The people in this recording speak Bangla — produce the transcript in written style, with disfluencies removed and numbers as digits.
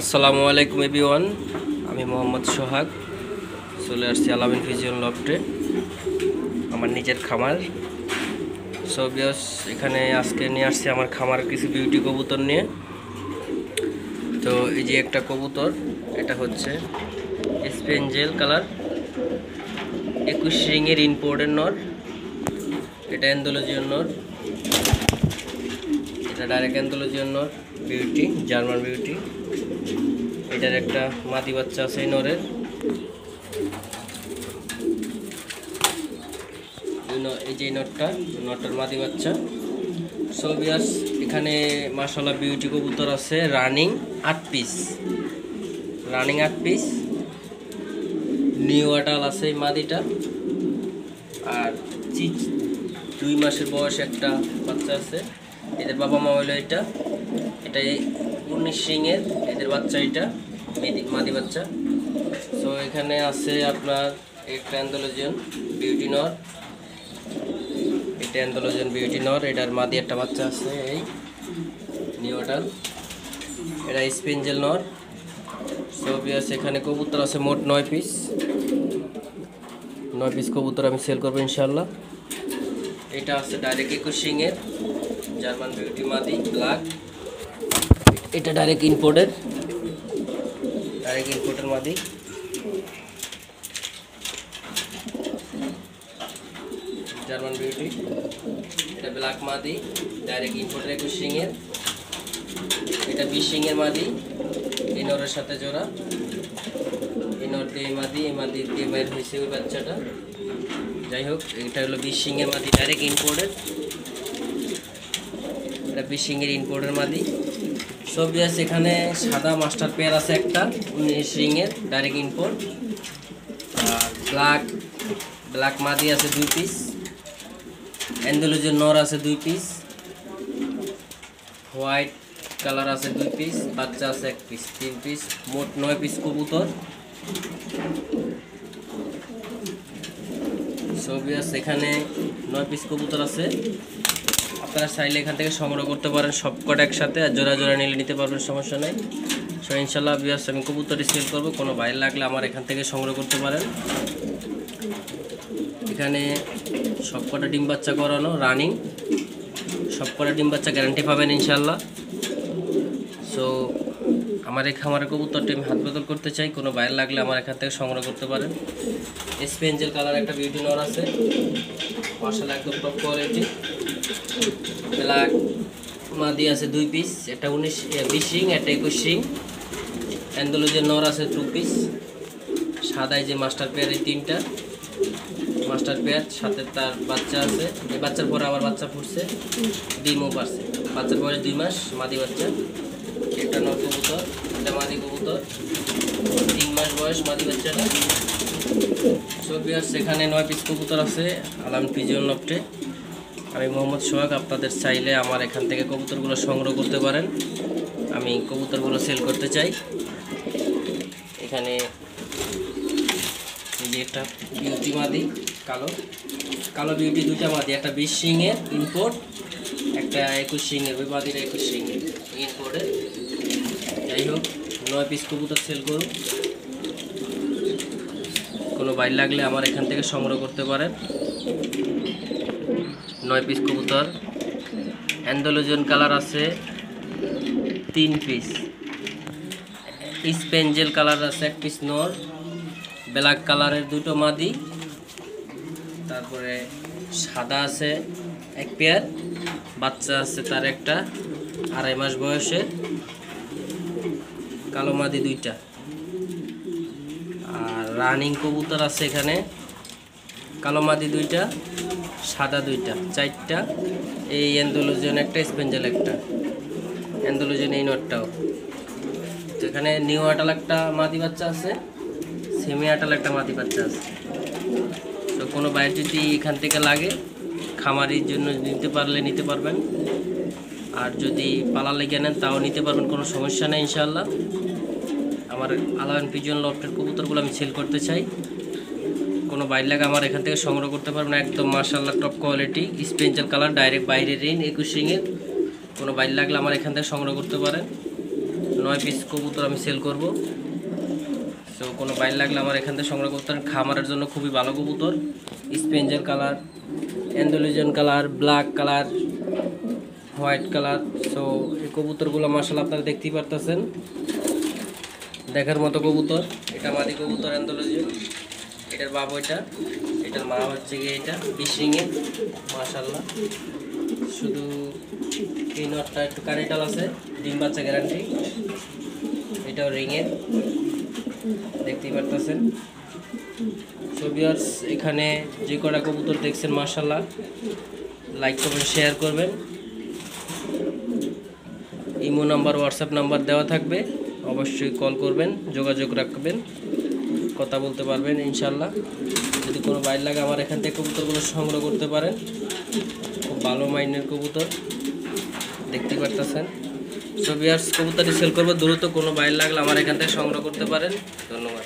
আসসালামু আলাইকুম এভরিওয়ান, আমি মোহাম্মদ সোহাগ চলে আসছি আলামিন পিজন লফটে, আমার নিজের খামার। সো ভিউয়ার্স, এখানে আজকে নিয়ে আসছি আমার খামার কিছু বিউটি কবুতর নিয়ে। তো এই যে একটা কবুতর, এটা হচ্ছে স্পেঞ্জেল কালার 21 রিংয়ের ইম্পোর্টের নর। এটা অ্যান্ডালুজিয়ান নর, এটা ডাইরেক্ট অ্যান্ডালুজিয়ান নর বিউটি, জার্মান বিউটি। এটার একটা মাদি বাচ্চা আছে এই নরের। এই যে নটটার মাদি বাচ্চা। সো ভিউয়ার্স, এখানে মাশাআল্লাহ বিউটি কবুতর আছে রানিং 8 পিস। নিউ আটাল আছে এই মাদিটা, আর 2 মাসের বয়স একটা বাচ্চা আছে। এদের বাবা মা হইলো এটা 19 রিংয়ের, এদের বাচ্চা এটা মাদি বাচ্চা। সো এখানে আছে আপনার একটা অ্যান্ডালুজিয়ান বিউটি নর, এটা অ্যান্ডালুজিয়ান বিউটি নর, এটার মাদি একটা বাচ্চা আছে এই নিউ আটাল। এটা স্পেঞ্জেল নর। সো ভিউয়ার্স, এখানে কবুতর আছে মোট 9 পিস কবুতর আমি সেল করবো ইনশাল্লাহ। এটা আছে ডাইরেক্ট 21 রিংয়ের জার্মান বিউটি মাদি ব্ল্যাক। এটা ডাইরেক্ট ইম্পোর্টের মাদি। জার্মান বিউটি, এটা ব্ল্যাক মাদি ডাইরেক্ট ইম্পোর্টের 21 রিংয়ের। এটা 20 রিংয়ের মাদি, এই নরের সাথে জোড়া। এই নর দিয়ে এই মাদি দিয়ে বের হয়েছে ওই বাচ্চাটা। যাই হোক, এটা হলো 20 রিংয়ের মাদি ডাইরেক্ট ইম্পোর্টের। এটা 20 রিংয়ের ইম্পোর্টের মাদি। সো ভিউয়ার্স, এখানে সাদা মাস্টার পেয়ার আছে একটা 19 রিংয়ের ডাইরেক্ট ইম্পোর্ট। আর ব্ল্যাক মাদি আছে 2 পিস। অ্যান্ডালুজিয়ান নর আছে 2 পিস। হোয়াইট কালার আছে 2 পিস, বাচ্চা আছে 1 পিস, 3 পিস, মোট 9 পিস কবুতর। সো ভিউয়ার্স, এখানে 9 পিস কবুতর আছে। আপনারা চাইলে এখান থেকে সংগ্রহ করতে পারেন সবকটা একসাথে, আর জোড়া জোড়া নিলে নিতে পারবেন, সমস্যা নেই। সো ইনশাল্লাহ ভিউয়ার্স, আমি কবুতরই সেল করবো, কোনো বাইরে লাগলে আমার এখান থেকে সংগ্রহ করতে পারেন। এখানে সবকটা ডিম বাচ্চা করানো রানিং, সবকটা ডিম বাচ্চা গ্যারান্টি পাবেন ইনশাল্লাহ। সো আমার এই খামারের কবুতরটি আমি হাত বদল করতে চাই, কোনো বাইরে লাগলে আমার এখান থেকে সংগ্রহ করতে পারেন। স্পেঞ্জেল কালার একটা বিউটি নর আছে, মাশাআল্লাহ একদম টপ কোয়ালিটি। ব্ল্যাক মাদি আছে 2 পিস, এটা 20 রিং, এটা 21 রিং। অ্যান্ডালুজিয়ান নর আছে 2 পিস। সাদায় যে মাস্টার পেয়ার, এই 3টা মাস্টার পেয়ার, সাথে তার বাচ্চা আছে। এই বাচ্চার পরে আবার বাচ্চা ফুটছে, ডিমও পারছে। বাচ্চার বয়স 2 মাস, মাদি বাচ্চা। এটা নর কবুতর, এটা মাদি কবুতর, 3 মাস বয়স মাদি বাচ্চাটা। সো ভিউয়ার্স, এখানে 9 পিস কবুতর আছে আলামিন পিজন লফটে। আমি মোহাম্মদ সোহাগ, আপনাদের চাইলে আমার এখান থেকে কবুতরগুলো সংগ্রহ করতে পারেন। আমি কবুতরগুলো সেল করতে চাই। এখানে এই যে একটা বিউটি মাদি কালো বিউটি, 2টা মাদি, একটা 20 রিংয়ের ইম্পোর্ট, একটা 21 রিংয়ের। ওই মাদিটা 21 রিংয়ের ইম্পোর্টের। যাই হোক, 9 পিস কবুতর সেল করুন, কোনো বাইর লাগলে আমার এখান থেকে সংগ্রহ করতে পারেন। 9 পিস কবুতর। অ্যান্ডালুজিয়ান কালার আছে 3 পিস। স্পেঞ্জেল কালার আছে 1 পিস নর। ব্ল্যাক কালারের 2টো মাদি। তারপরে সাদা আছে 1 পেয়ার, বাচ্চা আছে তার একটা 2.5 মাস বয়সের। কালো মাদি 2টা। আর রানিং কবুতর আছে এখানে কালো মাদি 2টা, সাদা 2টা, 4টা। এই অ্যান্ডালুজিয়ান একটা, স্পেঞ্জেল একটা। অ্যান্ডালুজিয়ান এই নটটাও। এখানে নিউ আটাল একটা মাদি বাচ্চা আছে, সেমি আটাল একটা মাদি বাচ্চা আছে। তো কোনো বাইরে যদি এখান থেকে লাগে, খামারির জন্য নিতে পারলে নিতে পারবেন, আর যদি পালা লেগে নেন তাও নিতে পারবেন, কোনো সমস্যা নেই ইনশাআল্লাহ। আমার আলামিন পিজন লফটের কবুতরগুলো আমি সেল করতে চাই, কোনো বাইরে লাগে আমার এখান থেকে সংগ্রহ করতে পারবেন। একদম মাশাআল্লাহ টপ কোয়ালিটি, স্পেঞ্জেল কালার, ডাইরেক্ট বাইরের রিং, 21 রিংয়ের। কোনো বাইরে লাগলে আমার এখান থেকে সংগ্রহ করতে পারেন। 9 পিস কবুতর আমি সেল করব। সো কোনো বাইর লাগলে আমার এখান থেকে সংগ্রহ করতে পারেন। খামারের জন্য খুবই ভালো কবুতর, স্পেঞ্জেল colour, Andalusian colour, black colour, white colour. So এই কবুতরগুলো মাশাআল্লাহ আপনারা দেখতেই পারতেছেন, দেখার মতো কবুতর। এটা মাদি কবুতর অ্যান্ডালুজিয়ান, এটার বাপ ওইটা, এটার মা হচ্ছে গিয়ে এটা 20 রিংয়ে মাশাআল্লাহ। শুধু এই নটটা একটু কারিটাল আছে, ডিম বাচ্চা গ্যারান্টি। এটাও রিংয়ের, দেখতেই পারতেছেন। সো ভিউয়ার্স, এখানে যে কটা কবুতর দেখছেন মাশাআল্লাহ, লাইক করবেন, শেয়ার করবেন। ইমো নাম্বার, হোয়াটসঅ্যাপ নাম্বার দেওয়া থাকবে, অবশ্যই কল করবেন, যোগাযোগ রাখবেন, কথা বলতে পারবেন ইনশাল্লাহ। যদি কোনো বাইর লাগে আমার এখান থেকে কবুতরগুলো সংগ্রহ করতে পারেন। খুব ভালো মাইনের কবুতর, দেখতেই পারতেছেন। সো ভিউয়ার্স, কবুতরটি সেল করবো দ্রুত, কোনো বাইর লাগলে আমার এখান থেকে সংগ্রহ করতে পারেন। ধন্যবাদ।